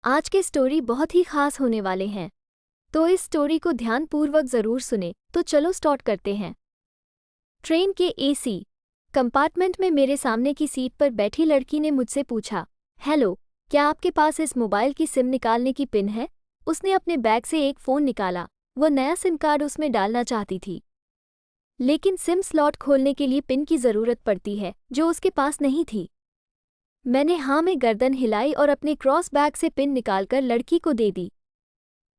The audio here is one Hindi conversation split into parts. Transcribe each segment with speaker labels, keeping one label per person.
Speaker 1: आज के स्टोरी बहुत ही खास होने वाले हैं, तो इस स्टोरी को ध्यानपूर्वक जरूर सुने। तो चलो स्टार्ट करते हैं। ट्रेन के एसी कंपार्टमेंट में मेरे सामने की सीट पर बैठी लड़की ने मुझसे पूछा, हेलो, क्या आपके पास इस मोबाइल की सिम निकालने की पिन है? उसने अपने बैग से एक फ़ोन निकाला। वो नया सिम कार्ड उसमें डालना चाहती थी, लेकिन सिम स्लॉट खोलने के लिए पिन की ज़रूरत पड़ती है, जो उसके पास नहीं थी। मैंने हाँ में गर्दन हिलाई और अपने क्रॉस बैग से पिन निकालकर लड़की को दे दी।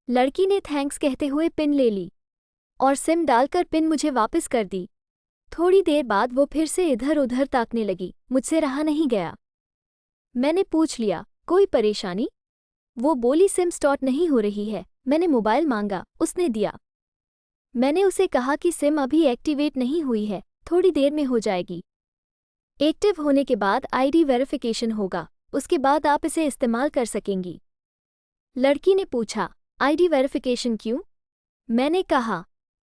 Speaker 1: लड़की ने थैंक्स कहते हुए पिन ले ली और सिम डालकर पिन मुझे वापस कर दी। थोड़ी देर बाद वो फिर से इधर उधर ताकने लगी। मुझसे रहा नहीं गया। मैंने पूछ लिया, कोई परेशानी? वो बोली, सिम स्टार्ट नहीं हो रही है। मैंने मोबाइल मांगा, उसने दिया। मैंने उसे कहा कि सिम अभी एक्टिवेट नहीं हुई है, थोड़ी देर में हो जाएगी। एक्टिव होने के बाद आईडी वेरिफिकेशन होगा, उसके बाद आप इसे इस्तेमाल कर सकेंगी। लड़की ने पूछा, आईडी वेरिफिकेशन क्यों? मैंने कहा,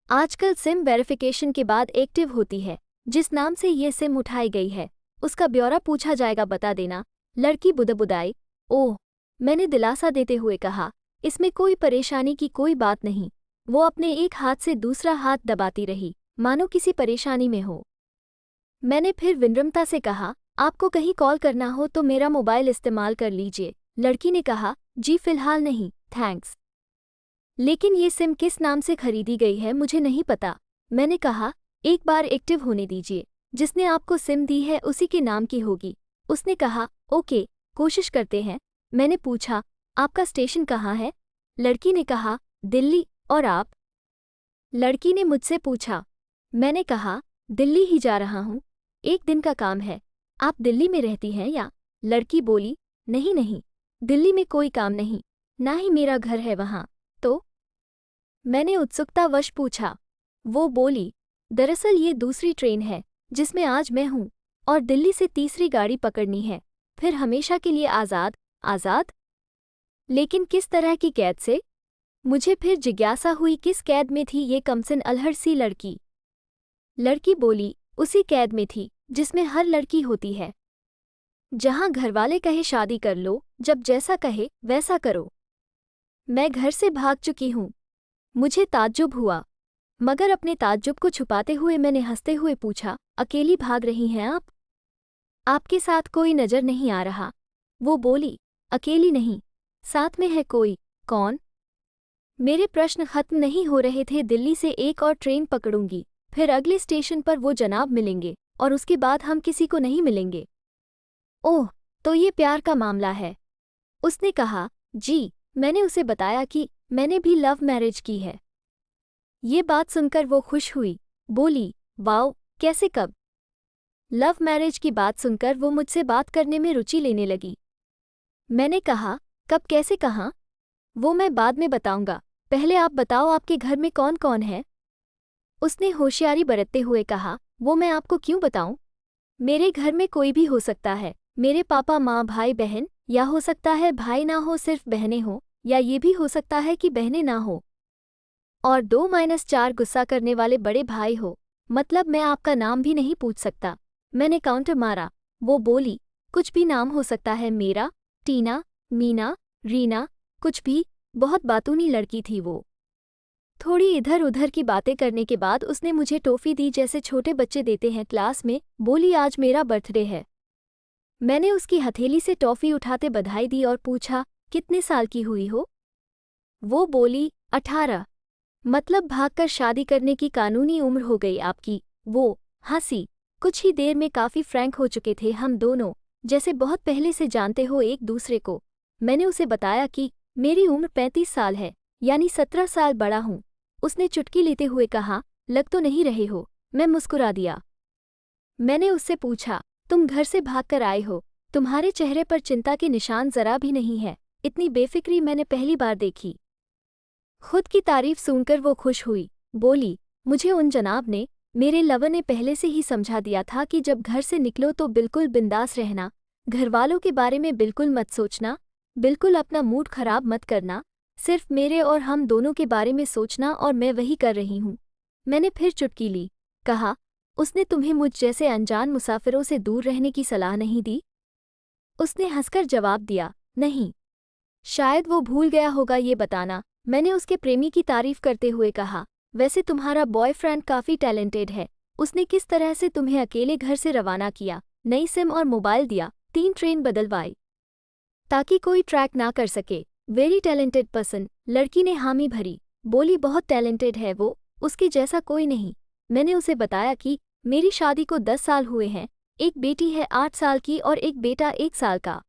Speaker 1: आजकल सिम वेरिफिकेशन के बाद एक्टिव होती है। जिस नाम से ये सिम उठाई गई है उसका ब्यौरा पूछा जाएगा, बता देना। लड़की बुदबुदाई। ओह, मैंने दिलासा देते हुए कहा, इसमें कोई परेशानी की कोई बात नहीं। वो अपने एक हाथ से दूसरा हाथ दबाती रही, मानो किसी परेशानी में हो। मैंने फिर विनम्रता से कहा, आपको कहीं कॉल करना हो तो मेरा मोबाइल इस्तेमाल कर लीजिए। लड़की ने कहा, जी फिलहाल नहीं, थैंक्स। लेकिन ये सिम किस नाम से खरीदी गई है मुझे नहीं पता। मैंने कहा, एक बार एक्टिव होने दीजिए, जिसने आपको सिम दी है उसी के नाम की होगी। उसने कहा, ओके, कोशिश करते हैं। मैंने पूछा, आपका स्टेशन कहाँ है? लड़की ने कहा, दिल्ली। और आप? लड़की ने मुझसे पूछा। मैंने कहा, दिल्ली ही जा रहा हूँ, एक दिन का काम है। आप दिल्ली में रहती हैं या? लड़की बोली, नहीं नहीं, दिल्ली में कोई काम नहीं, ना ही मेरा घर है वहाँ। तो? मैंने उत्सुकतावश पूछा। वो बोली, दरअसल ये दूसरी ट्रेन है जिसमें आज मैं हूँ, और दिल्ली से तीसरी गाड़ी पकड़नी है, फिर हमेशा के लिए आज़ाद। आज़ाद? लेकिन किस तरह की कैद से? मुझे फिर जिज्ञासा हुई, किस कैद में थी ये कमसिन अलहड़ सी लड़की? लड़की बोली, उसी कैद में थी जिसमें हर लड़की होती है, जहाँ घरवाले कहे शादी कर लो, जब जैसा कहे वैसा करो। मैं घर से भाग चुकी हूँ। मुझे ताज्जुब हुआ, मगर अपने ताज्जुब को छुपाते हुए मैंने हंसते हुए पूछा, अकेली भाग रही हैं आप? आपके साथ कोई नजर नहीं आ रहा? वो बोली, अकेली नहीं, साथ में है कोई। कौन? मेरे प्रश्न खत्म नहीं हो रहे थे। दिल्ली से एक और ट्रेन पकड़ूंगी, फिर अगले स्टेशन पर वो जनाब मिलेंगे, और उसके बाद हम किसी को नहीं मिलेंगे। ओह, तो ये प्यार का मामला है? उसने कहा, जी। मैंने उसे बताया कि मैंने भी लव मैरिज की है। ये बात सुनकर वो खुश हुई, बोली, वाओ, कैसे, कब? लव मैरिज की बात सुनकर वो मुझसे बात करने में रुचि लेने लगी। मैंने कहा, कब, कैसे, कहाँ? वो मैं बाद में बताऊंगा, पहले आप बताओ आपके घर में कौन कौन है? उसने होशियारी बरतते हुए कहा, वो मैं आपको क्यों बताऊं? मेरे घर में कोई भी हो सकता है, मेरे पापा माँ भाई बहन, या हो सकता है भाई ना हो सिर्फ बहनें हो, या ये भी हो सकता है कि बहनें ना हो और 2-4 गुस्सा करने वाले बड़े भाई हो। मतलब मैं आपका नाम भी नहीं पूछ सकता। मैंने काउंटर मारा। वो बोली, कुछ भी नाम हो सकता है मेरा, टीना, मीना, रीना, कुछ भी। बहुत बातूनी लड़की थी वो। थोड़ी इधर उधर की बातें करने के बाद उसने मुझे टॉफ़ी दी, जैसे छोटे बच्चे देते हैं क्लास में। बोली, आज मेरा बर्थडे है। मैंने उसकी हथेली से टॉफ़ी उठाते बधाई दी और पूछा, कितने साल की हुई हो? वो बोली, 18। मतलब भागकर शादी करने की कानूनी उम्र हो गई आपकी। वो हंसी। कुछ ही देर में काफ़ी फ्रैंक हो चुके थे हम दोनों, जैसे बहुत पहले से जानते हो एक दूसरे को। मैंने उसे बताया कि मेरी उम्र 35 साल है, यानी 17 साल बड़ा हूँ। उसने चुटकी लेते हुए कहा, लग तो नहीं रहे हो। मैं मुस्कुरा दिया। मैंने उससे पूछा, तुम घर से भागकर आए हो, तुम्हारे चेहरे पर चिंता के निशान जरा भी नहीं है। इतनी बेफिक्री मैंने पहली बार देखी। खुद की तारीफ सुनकर वो खुश हुई, बोली, मुझे उन जनाब ने, मेरे लवर ने पहले से ही समझा दिया था कि जब घर से निकलो तो बिल्कुल बिंदास रहना, घरवालों के बारे में बिल्कुल मत सोचना, बिल्कुल अपना मूड खराब मत करना, सिर्फ मेरे और हम दोनों के बारे में सोचना, और मैं वही कर रही हूँ। मैंने फिर चुटकी ली। कहा, उसने तुम्हें मुझ जैसे अनजान मुसाफिरों से दूर रहने की सलाह नहीं दी? उसने हंसकर जवाब दिया, नहीं। शायद वो भूल गया होगा ये बताना। मैंने उसके प्रेमी की तारीफ करते हुए कहा, वैसे तुम्हारा बॉयफ्रेंड काफ़ी टैलेंटेड है। उसने किस तरह से तुम्हें अकेले घर से रवाना किया, नई सिम और मोबाइल दिया, 3 ट्रेन बदलवाई ताकि कोई ट्रैक ना कर सके। Very talented person. लड़की ने हामी भरी, बोली बहुत टैलेंटेड है वो, उसके जैसा कोई नहीं। मैंने उसे बताया कि मेरी शादी को 10 साल हुए हैं, एक बेटी है 8 साल की और एक बेटा 1 साल का।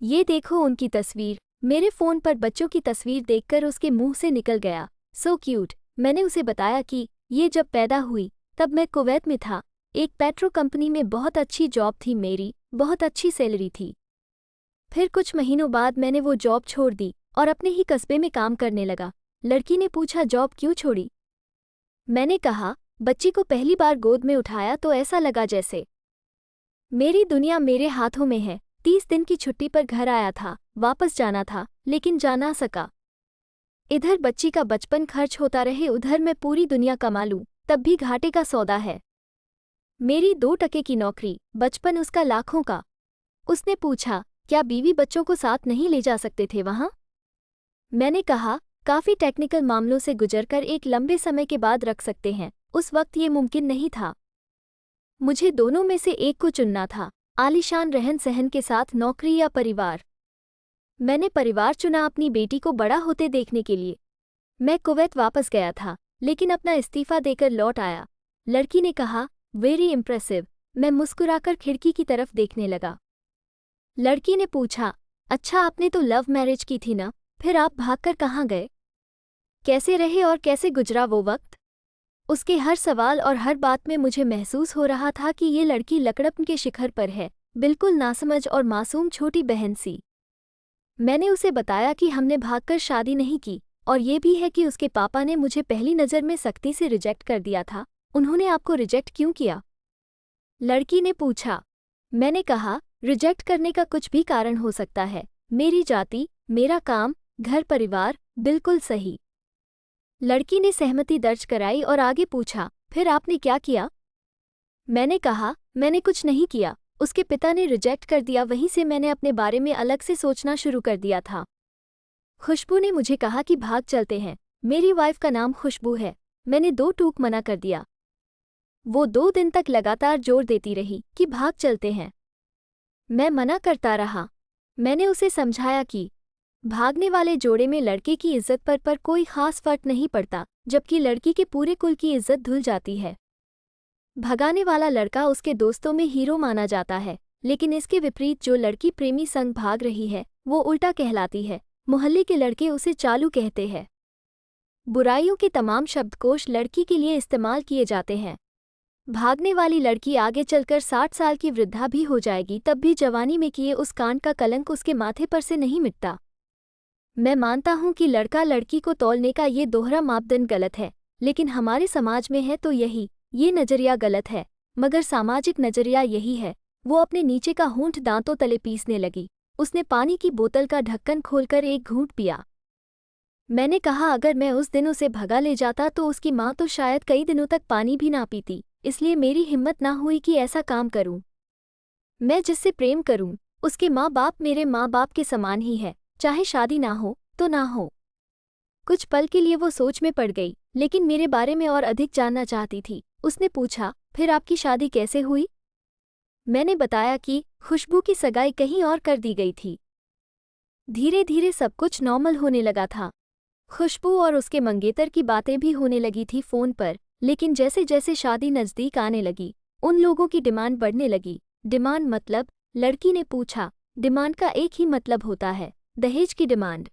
Speaker 1: ये देखो उनकी तस्वीर। मेरे फ़ोन पर बच्चों की तस्वीर देखकर उसके मुंह से निकल गया, सो क्यूट। मैंने उसे बताया कि ये जब पैदा हुई तब मैं कुवैत में था, एक पेट्रो कंपनी में बहुत अच्छी जॉब थी मेरी, बहुत अच्छी सैलरी थी। फिर कुछ महीनों बाद मैंने वो जॉब छोड़ दी और अपने ही कस्बे में काम करने लगा। लड़की ने पूछा, जॉब क्यों छोड़ी? मैंने कहा, बच्ची को पहली बार गोद में उठाया तो ऐसा लगा जैसे मेरी दुनिया मेरे हाथों में है। 30 दिन की छुट्टी पर घर आया था, वापस जाना था लेकिन जा ना सका। इधर बच्ची का बचपन खर्च होता रहे, उधर मैं पूरी दुनिया कमा लूं तब भी घाटे का सौदा है। मेरी 2 टके की नौकरी, बचपन उसका लाखों का। उसने पूछा, क्या बीवी बच्चों को साथ नहीं ले जा सकते थे वहां? मैंने कहा, काफ़ी टेक्निकल मामलों से गुजरकर एक लंबे समय के बाद रख सकते हैं, उस वक्त ये मुमकिन नहीं था। मुझे दोनों में से एक को चुनना था, आलीशान रहन सहन के साथ नौकरी या परिवार। मैंने परिवार चुना अपनी बेटी को बड़ा होते देखने के लिए। मैं कुवैत वापस गया था लेकिन अपना इस्तीफा देकर लौट आया। लड़की ने कहा, वेरी इम्प्रेसिव। मैं मुस्कुराकर खिड़की की तरफ देखने लगा। लड़की ने पूछा, अच्छा आपने तो लव मैरिज की थी ना, फिर आप भागकर कहाँ गए? कैसे रहे और कैसे गुजरा वो वक्त? उसके हर सवाल और हर बात में मुझे महसूस हो रहा था कि ये लड़की लकड़पन के शिखर पर है, बिल्कुल नासमझ और मासूम छोटी बहन सी। मैंने उसे बताया कि हमने भागकर शादी नहीं की और ये भी है कि उसके पापा ने मुझे पहली नज़र में सख्ती से रिजेक्ट कर दिया था। उन्होंने आपको रिजेक्ट क्यों किया? लड़की ने पूछा। मैंने कहा, रिजेक्ट करने का कुछ भी कारण हो सकता है, मेरी जाति, मेरा काम, घर परिवार, बिल्कुल सही। लड़की ने सहमति दर्ज कराई और आगे पूछा, फिर आपने क्या किया? मैंने कहा, मैंने कुछ नहीं किया, उसके पिता ने रिजेक्ट कर दिया, वहीं से मैंने अपने बारे में अलग से सोचना शुरू कर दिया था। खुशबू ने मुझे कहा कि भाग चलते हैं। मेरी वाइफ का नाम खुशबू है। मैंने 2 टूक मना कर दिया। वो 2 दिन तक लगातार जोर देती रही कि भाग चलते हैं। मैं मना करता रहा। मैंने उसे समझाया कि भागने वाले जोड़े में लड़के की इज्जत पर कोई खास फर्क नहीं पड़ता, जबकि लड़की के पूरे कुल की इज्जत धुल जाती है। भगाने वाला लड़का उसके दोस्तों में हीरो माना जाता है, लेकिन इसके विपरीत जो लड़की प्रेमी संग भाग रही है वो उल्टा कहलाती है। मोहल्ले के लड़के उसे चालू कहते हैं। बुराइयों के तमाम शब्दकोश लड़की के लिए इस्तेमाल किए जाते हैं। भागने वाली लड़की आगे चलकर 60 साल की वृद्धा भी हो जाएगी, तब भी जवानी में किए उस कांड का कलंक उसके माथे पर से नहीं मिटता। मैं मानता हूं कि लड़का लड़की को तौलने का ये दोहरा मापदंड गलत है, लेकिन हमारे समाज में है तो ये नज़रिया गलत है, मगर सामाजिक नज़रिया यही है। वो अपने नीचे का होंठ दांतों तले पीसने लगी। उसने पानी की बोतल का ढक्कन खोलकर एक घूंट पिया। मैंने कहा, अगर मैं उस दिन उसे भगा ले जाता तो उसकी माँ तो शायद कई दिनों तक पानी भी ना पीती, इसलिए मेरी हिम्मत ना हुई कि ऐसा काम करूं। मैं जिससे प्रेम करूं, उसके माँ बाप मेरे माँ बाप के समान ही है, चाहे शादी ना हो तो ना हो। कुछ पल के लिए वो सोच में पड़ गई, लेकिन मेरे बारे में और अधिक जानना चाहती थी। उसने पूछा, फिर आपकी शादी कैसे हुई? मैंने बताया कि खुशबू की सगाई कहीं और कर दी गई थी। धीरे धीरे सब कुछ नॉर्मल होने लगा था। खुशबू और उसके मंगेतर की बातें भी होने लगी थी फ़ोन पर, लेकिन जैसे जैसे शादी नज़दीक आने लगी, उन लोगों की डिमांड बढ़ने लगी। डिमांड मतलब? लड़की ने पूछा। डिमांड का एक ही मतलब होता है, दहेज की डिमांड।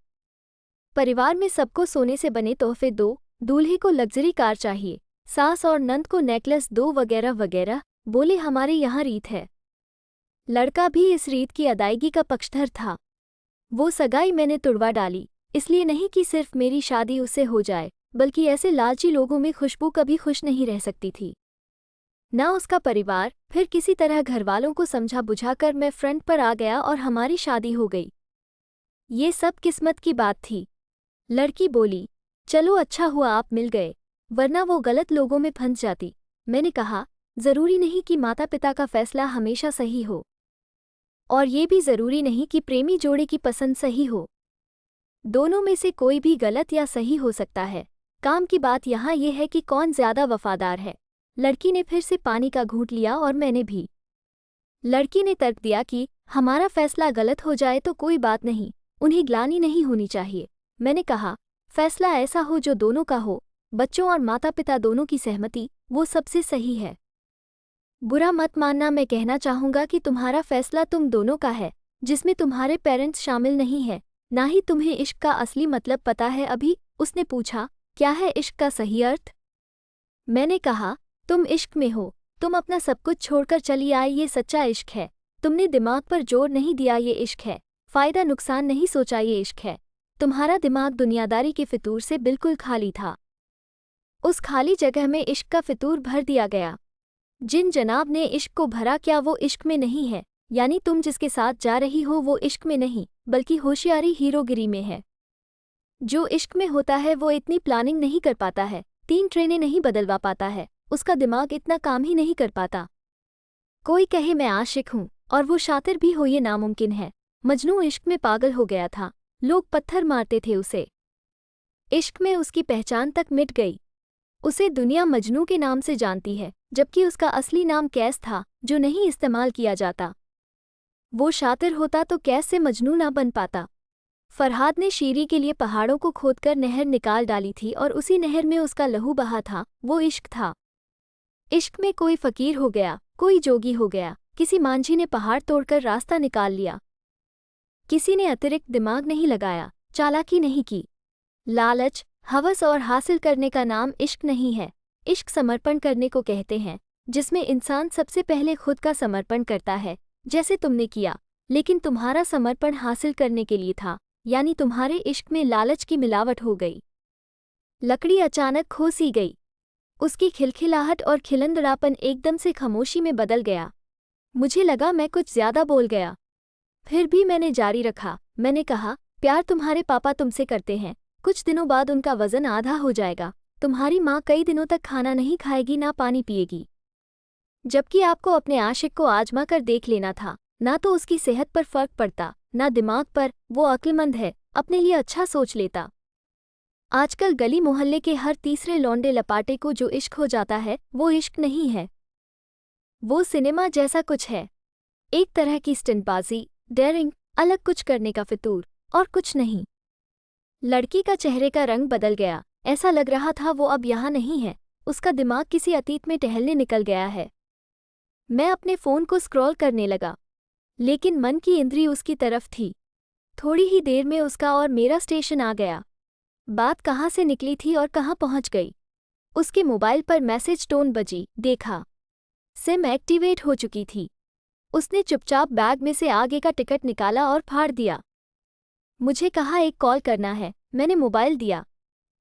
Speaker 1: परिवार में सबको सोने से बने तोहफे दो, दूल्हे को लग्जरी कार चाहिए, सास और नंद को नेकलेस दो, वगैरह वगैरह। बोले, हमारे यहाँ रीत है। लड़का भी इस रीत की अदायगी का पक्षधर था। वो सगाई मैंने तुड़वा डाली, इसलिए नहीं कि सिर्फ मेरी शादी उससे हो जाए, बल्कि ऐसे लालची लोगों में खुशबू कभी खुश नहीं रह सकती थी, ना उसका परिवार। फिर किसी तरह घरवालों को समझा बुझाकर मैं फ्रंट पर आ गया और हमारी शादी हो गई। ये सब किस्मत की बात थी। लड़की बोली, चलो अच्छा हुआ आप मिल गए, वरना वो गलत लोगों में फंस जाती। मैंने कहा, ज़रूरी नहीं कि माता पिता का फैसला हमेशा सही हो, और ये भी ज़रूरी नहीं कि प्रेमी जोड़े की पसंद सही हो। दोनों में से कोई भी गलत या सही हो सकता है। काम की बात यहाँ ये है कि कौन ज्यादा वफादार है। लड़की ने फिर से पानी का घूंट लिया और मैंने भी। लड़की ने तर्क दिया कि हमारा फैसला गलत हो जाए तो कोई बात नहीं, उन्हें ग्लानि नहीं होनी चाहिए। मैंने कहा, फैसला ऐसा हो जो दोनों का हो, बच्चों और माता पिता दोनों की सहमति, वो सबसे सही है। बुरा मत मानना, मैं कहना चाहूँगा कि तुम्हारा फैसला तुम दोनों का है, जिसमें तुम्हारे पेरेंट्स शामिल नहीं है। ना ही तुम्हें इश्क का असली मतलब पता है अभी। उसने पूछा, क्या है इश्क का सही अर्थ? मैंने कहा, तुम इश्क में हो, तुम अपना सब कुछ छोड़कर चली आई, ये सच्चा इश्क है। तुमने दिमाग पर जोर नहीं दिया, ये इश्क है। फायदा नुकसान नहीं सोचा, ये इश्क है। तुम्हारा दिमाग दुनियादारी के फितूर से बिल्कुल खाली था। उस खाली जगह में इश्क का फितूर भर दिया गया। जिन जनाब ने इश्क को भरा, क्या वो इश्क में नहीं है? यानी तुम जिसके साथ जा रही हो वो इश्क में नहीं, बल्कि होशियारी हीरोगिरी में है। जो इश्क में होता है वो इतनी प्लानिंग नहीं कर पाता है, 3 ट्रेनें नहीं बदलवा पाता है, उसका दिमाग इतना काम ही नहीं कर पाता। कोई कहे मैं आशिक हूँ और वो शातिर भी हो, ये नामुमकिन है। मजनू इश्क में पागल हो गया था, लोग पत्थर मारते थे उसे। इश्क में उसकी पहचान तक मिट गई। उसे दुनिया मजनू के नाम से जानती है, जबकि उसका असली नाम कैस था, जो नहीं इस्तेमाल किया जाता। वो शातिर होता तो कैस से मजनू ना बन पाता। फरहाद ने शीरी के लिए पहाड़ों को खोदकर नहर निकाल डाली थी और उसी नहर में उसका लहू बहा था, वो इश्क था। इश्क में कोई फकीर हो गया, कोई जोगी हो गया, किसी मांझी ने पहाड़ तोड़कर रास्ता निकाल लिया। किसी ने अतिरिक्त दिमाग नहीं लगाया, चालाकी नहीं की। लालच, हवस और हासिल करने का नाम इश्क नहीं है। इश्क समर्पण करने को कहते हैं, जिसमें इंसान सबसे पहले खुद का समर्पण करता है, जैसे तुमने किया। लेकिन तुम्हारा समर्पण हासिल करने के लिए था, यानी तुम्हारे इश्क में लालच की मिलावट हो गई। लकड़ी अचानक खो सी गई। उसकी खिलखिलाहट और खिलंदड़ापन एकदम से खामोशी में बदल गया। मुझे लगा मैं कुछ ज्यादा बोल गया, फिर भी मैंने जारी रखा। मैंने कहा, प्यार तुम्हारे पापा तुमसे करते हैं, कुछ दिनों बाद उनका वजन आधा हो जाएगा। तुम्हारी माँ कई दिनों तक खाना नहीं खाएगी, ना पानी पिएगी। जबकि आपको अपने आशिक को आजमा कर देख लेना था। ना तो उसकी सेहत पर फर्क पड़ता, ना दिमाग पर। वो अक्लमंद है, अपने लिए अच्छा सोच लेता। आजकल गली मोहल्ले के हर तीसरे लौंडे लपाटे को जो इश्क हो जाता है, वो इश्क नहीं है। वो सिनेमा जैसा कुछ है, एक तरह की स्टंटबाजी, डेयरिंग, अलग कुछ करने का फितूर, और कुछ नहीं। लड़की का चेहरे का रंग बदल गया। ऐसा लग रहा था वो अब यहाँ नहीं है, उसका दिमाग किसी अतीत में टहलने निकल गया है। मैं अपने फ़ोन को स्क्रॉल करने लगा, लेकिन मन की इंद्री उसकी तरफ थी। थोड़ी ही देर में उसका और मेरा स्टेशन आ गया। बात कहाँ से निकली थी और कहाँ पहुँच गई? उसके मोबाइल पर मैसेज टोन बजी, देखा। सिम एक्टिवेट हो चुकी थी। उसने चुपचाप बैग में से आगे का टिकट निकाला और फाड़ दिया। मुझे कहा, एक कॉल करना है। मैंने मोबाइल दिया।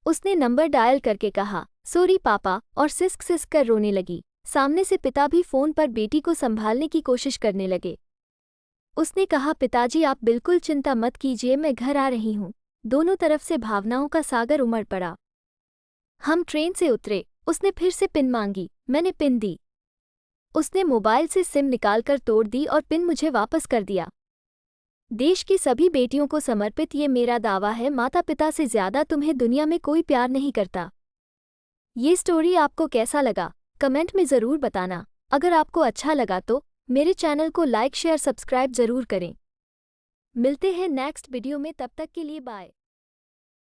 Speaker 1: उसने नंबर डायल करके कहा, सॉरी पापा, और सिस्क सिस्क कर रोने लगी। सामने से पिता भी फ़ोन पर बेटी को संभालने की कोशिश करने लगे। उसने कहा, पिताजी आप बिल्कुल चिंता मत कीजिए, मैं घर आ रही हूँ। दोनों तरफ से भावनाओं का सागर उमड़ पड़ा। हम ट्रेन से उतरे। उसने फिर से पिन मांगी, मैंने पिन दी। उसने मोबाइल से सिम निकालकर तोड़ दी और पिन मुझे वापस कर दिया। देश की सभी बेटियों को समर्पित ये मेरा दावा है, माता पिता से ज्यादा तुम्हें दुनिया में कोई प्यार नहीं करता। ये स्टोरी आपको कैसा लगा, कमेंट में ज़रूर बताना। अगर आपको अच्छा लगा तो मेरे चैनल को लाइक शेयर सब्सक्राइब ज़रूर करें। मिलते हैं नेक्स्ट वीडियो में, तब तक के लिए बाय।